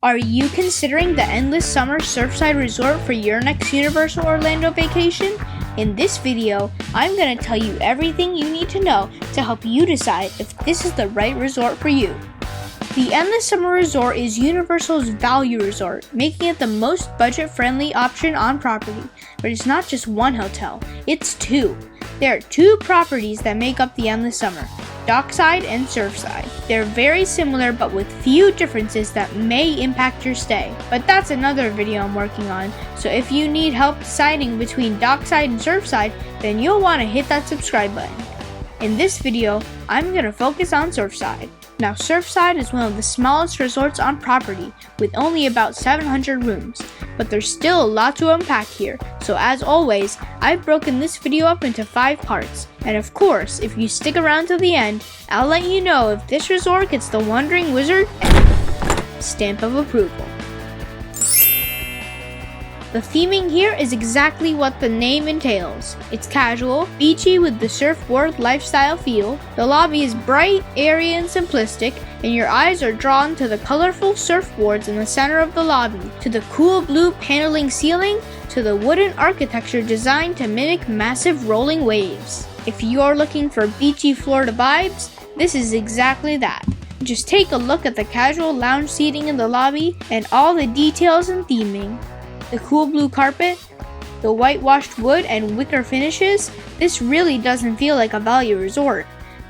Are you considering the Endless Summer Surfside Resort for your next Universal Orlando vacation? In this video, I'm going to tell you everything you need to know to help you decide if this is the right resort for you. The Endless Summer Resort is Universal's value resort, making it the most budget-friendly option on property. But it's not just one hotel, it's two. There are two properties that make up the Endless Summer, Dockside and Surfside. They're very similar but with few differences that may impact your stay. But that's another video I'm working on, so if you need help deciding between Dockside and Surfside, then you'll want to hit that subscribe button. In this video, I'm going to focus on Surfside. Now, Surfside is one of the smallest resorts on property, with only about 700 rooms, but there's still a lot to unpack here, so as always, I've broken this video up into 5 parts, and of course, if you stick around to the end, I'll let you know if this resort gets the Wandering Wizard stamp of approval. The theming here is exactly what the name entails. It's casual, beachy with the surfboard lifestyle feel. The lobby is bright, airy, and simplistic, and your eyes are drawn to the colorful surfboards in the center of the lobby, to the cool blue paneling ceiling, to the wooden architecture designed to mimic massive rolling waves. If you're looking for beachy Florida vibes, this is exactly that. Just take a look at the casual lounge seating in the lobby and all the details and theming. The cool blue carpet, the whitewashed wood and wicker finishes, this really doesn't feel like a value resort.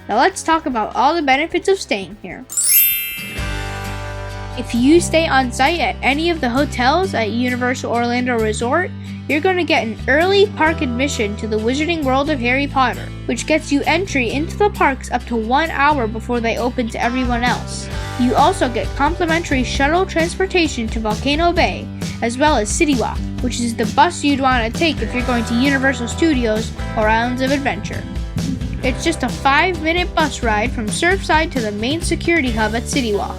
Now let's talk about all the benefits of staying here. If you stay on site at any of the hotels at Universal Orlando Resort, you're going to get an early park admission to the Wizarding World of Harry Potter, which gets you entry into the parks up to 1 hour before they open to everyone else. You also get complimentary shuttle transportation to Volcano Bay, as well as City Walk, which is the bus you'd want to take if you're going to Universal Studios or Islands of Adventure. It's just a 5-minute bus ride from Surfside to the main security hub at City Walk.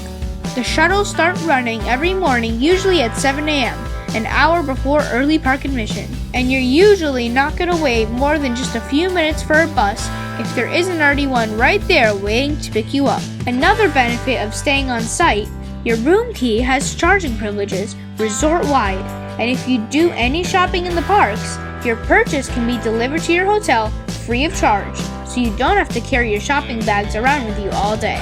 The shuttles start running every morning, usually at 7 a.m., an hour before early park admission, and you're usually not going to wait more than just a few minutes for a bus if there isn't already one right there waiting to pick you up. Another benefit of staying on site, your room key has charging privileges resort-wide, and if you do any shopping in the parks, your purchase can be delivered to your hotel free of charge, so you don't have to carry your shopping bags around with you all day.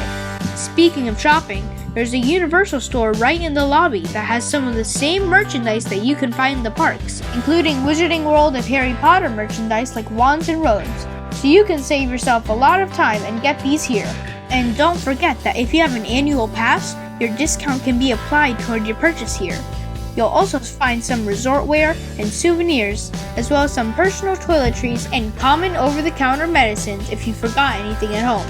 Speaking of shopping, there's a Universal store right in the lobby that has some of the same merchandise that you can find in the parks, including Wizarding World of Harry Potter merchandise like wands and robes, so you can save yourself a lot of time and get these here. And don't forget that if you have an annual pass, your discount can be applied toward your purchase here. You'll also find some resort wear and souvenirs, as well as some personal toiletries and common over-the-counter medicines if you forgot anything at home.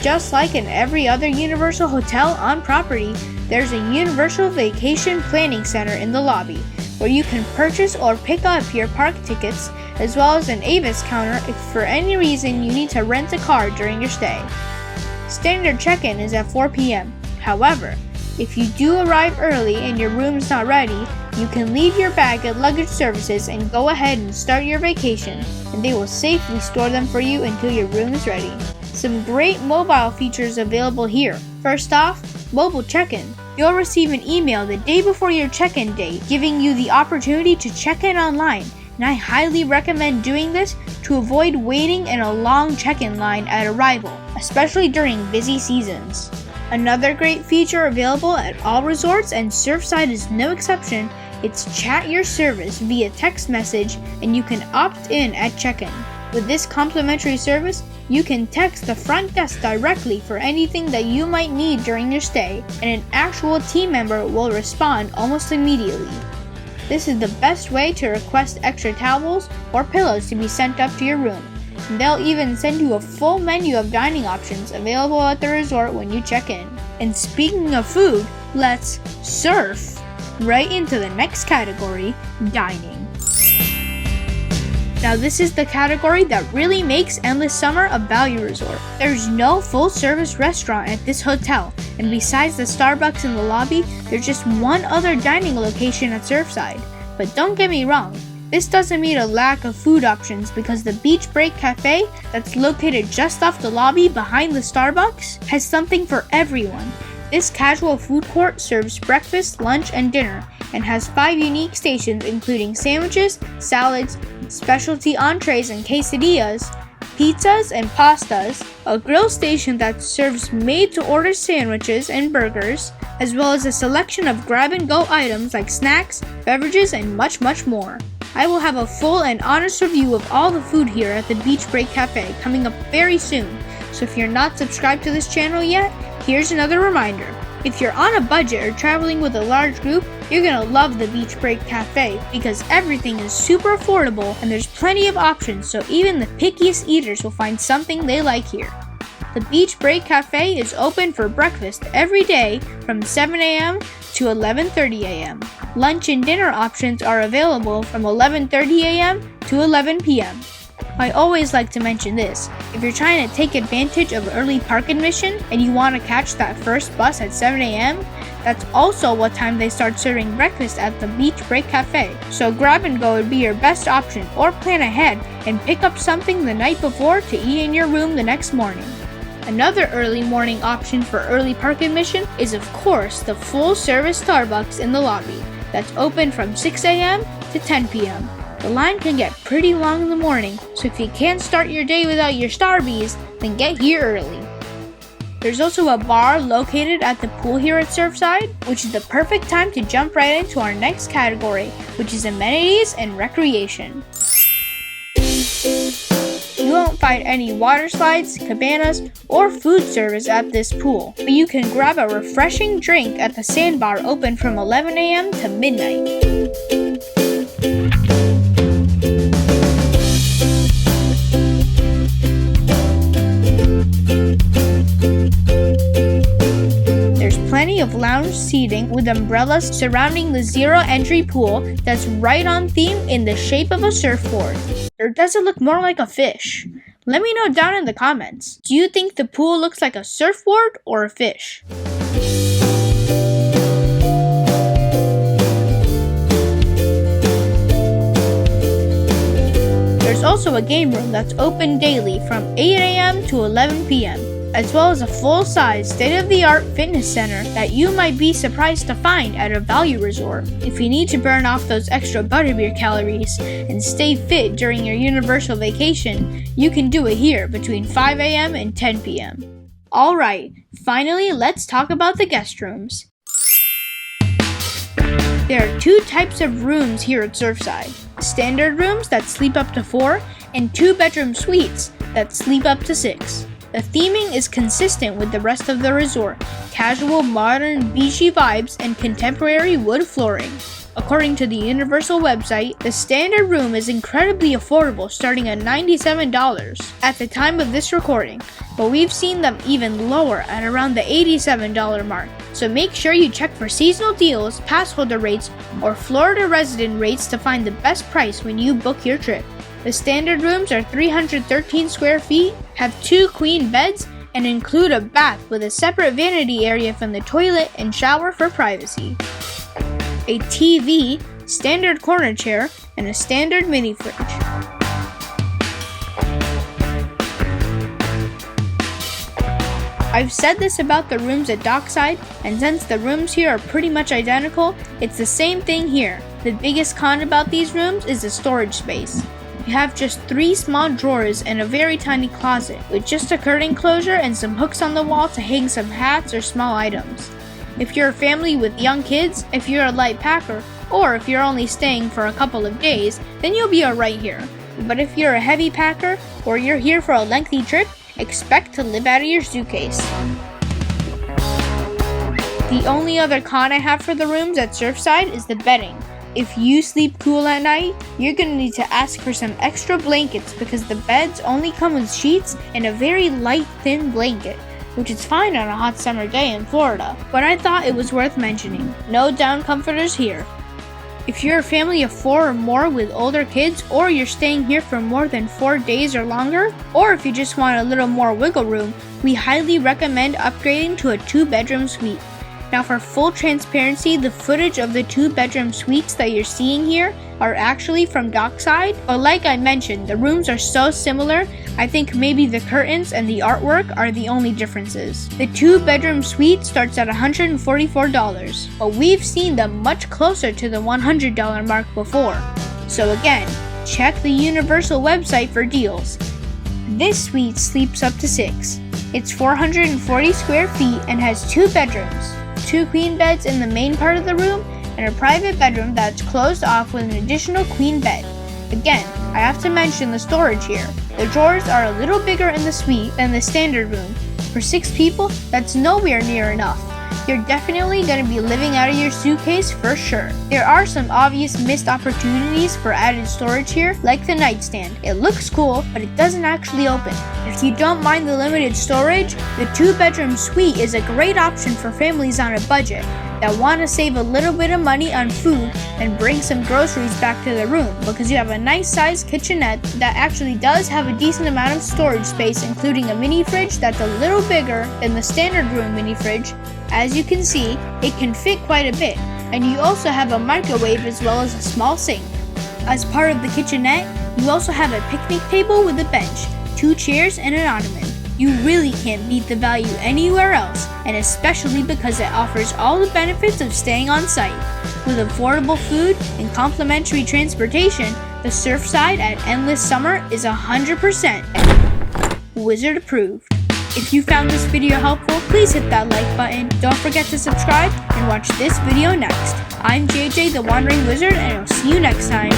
Just like in every other Universal hotel on property, there's a Universal Vacation Planning Center in the lobby, where you can purchase or pick up your park tickets, as well as an Avis counter if for any reason you need to rent a car during your stay. Standard check-in is at 4 p.m. However, if you do arrive early and your room's not ready, you can leave your bag at luggage services and go ahead and start your vacation, and they will safely store them for you until your room is ready. Some great mobile features available here. First off, mobile check-in. You'll receive an email the day before your check-in date giving you the opportunity to check in online, and I highly recommend doing this to avoid waiting in a long check-in line at arrival, especially during busy seasons. Another great feature available at all resorts, and Surfside is no exception, it's Chat Your Service via text message, and you can opt in at check-in. With this complimentary service, you can text the front desk directly for anything that you might need during your stay, and an actual team member will respond almost immediately. This is the best way to request extra towels or pillows to be sent up to your room. And they'll even send you a full menu of dining options available at the resort when you check in. And speaking of food, let's surf right into the next category, dining. Now this is the category that really makes Endless Summer a value resort. There's no full-service restaurant at this hotel, and besides the Starbucks in the lobby, there's just one other dining location at Surfside. But don't get me wrong, this doesn't mean a lack of food options, because the Beach Break Cafe that's located just off the lobby behind the Starbucks has something for everyone. This casual food court serves breakfast, lunch, and dinner, and has 5 unique stations including sandwiches, salads, specialty entrees and quesadillas, pizzas and pastas, a grill station that serves made-to-order sandwiches and burgers, as well as a selection of grab-and-go items like snacks, beverages, and much, much more. I will have a full and honest review of all the food here at the Beach Break Cafe coming up very soon, so if you're not subscribed to this channel yet, here's another reminder. If you're on a budget or traveling with a large group, you're gonna love the Beach Break Cafe because everything is super affordable and there's plenty of options, so even the pickiest eaters will find something they like here. The Beach Break Cafe is open for breakfast every day from 7 a.m. to 11:30 a.m. Lunch and dinner options are available from 11:30 a.m. to 11 p.m. I always like to mention this. If you're trying to take advantage of early park admission and you want to catch that first bus at 7 a.m., that's also what time they start serving breakfast at the Beach Break Cafe. So grab and go would be your best option, or plan ahead and pick up something the night before to eat in your room the next morning. Another early morning option for early park admission is of course the full service Starbucks in the lobby. That's open from 6 a.m. to 10 p.m. The line can get pretty long in the morning, so if you can't start your day without your Starbies, then get here early. There's also a bar located at the pool here at Surfside, which is the perfect time to jump right into our next category, which is amenities and recreation. You won't find any water slides, cabanas, or food service at this pool, but you can grab a refreshing drink at the sandbar open from 11 a.m. to midnight. Plenty of lounge seating with umbrellas surrounding the zero-entry pool that's right on theme in the shape of a surfboard. Or does it look more like a fish? Let me know down in the comments. Do you think the pool looks like a surfboard or a fish? There's also a game room that's open daily from 8 a.m. to 11 p.m. as well as a full-size, state-of-the-art fitness center that you might be surprised to find at a value resort. If you need to burn off those extra butterbeer calories and stay fit during your Universal vacation, you can do it here between 5 a.m. and 10 p.m. Alright, finally let's talk about the guest rooms. There are 2 types of rooms here at Surfside. Standard rooms that sleep up to 4 and 2-bedroom suites that sleep up to 6. The theming is consistent with the rest of the resort, casual, modern, beachy vibes, and contemporary wood flooring. According to the Universal website, the standard room is incredibly affordable, starting at $97 at the time of this recording, but we've seen them even lower at around the $87 mark. So make sure you check for seasonal deals, pass holder rates, or Florida resident rates to find the best price when you book your trip. The standard rooms are 313 square feet, have 2 queen beds, and include a bath with a separate vanity area from the toilet and shower for privacy. A TV, standard corner chair, and a standard mini fridge. I've said this about the rooms at Dockside, and since the rooms here are pretty much identical, it's the same thing here. The biggest con about these rooms is the storage space. You have just 3 small drawers and a very tiny closet, with just a curtain closure and some hooks on the wall to hang some hats or small items. If you're a family with young kids, if you're a light packer, or if you're only staying for a couple of days, then you'll be alright here. But if you're a heavy packer, or you're here for a lengthy trip, expect to live out of your suitcase. The only other con I have for the rooms at Surfside is the bedding. If you sleep cool at night, you're gonna need to ask for some extra blankets because the beds only come with sheets and a very light, thin blanket, which is fine on a hot summer day in Florida, but I thought it was worth mentioning. No down comforters here. If you're a family of 4 or more with older kids, or you're staying here for more than 4 days or longer, or if you just want a little more wiggle room, we highly recommend upgrading to a 2-bedroom suite. Now for full transparency, the footage of the 2-bedroom suites that you're seeing here are actually from Dockside, but like I mentioned, the rooms are so similar, I think maybe the curtains and the artwork are the only differences. The 2-bedroom suite starts at $144, but we've seen them much closer to the $100 mark before. So again, check the Universal website for deals. This suite sleeps up to 6. It's 440 square feet and has 2 bedrooms, 2 queen beds in the main part of the room, and a private bedroom that's closed off with an additional queen bed. Again, I have to mention the storage here. The drawers are a little bigger in the suite than the standard room. For 6 people, that's nowhere near enough. You're definitely going to be living out of your suitcase for sure. There are some obvious missed opportunities for added storage here, like the nightstand. It looks cool, but it doesn't actually open. If you don't mind the limited storage, the 2-bedroom suite is a great option for families on a budget that want to save a little bit of money on food and bring some groceries back to the room, because you have a nice sized kitchenette that actually does have a decent amount of storage space, including a mini fridge that's a little bigger than the standard room mini fridge. As you can see, it can fit quite a bit, and you also have a microwave as well as a small sink. As part of the kitchenette, you also have a picnic table with a bench, 2 chairs, and an ottoman. You really can't beat the value anywhere else, and especially because it offers all the benefits of staying on site. With affordable food and complimentary transportation, the Surfside at Endless Summer is 100% Wizard approved. If you found this video helpful, please hit that like button. Don't forget to subscribe and watch this video next. I'm JJ the Wandering Wizard, and I'll see you next time.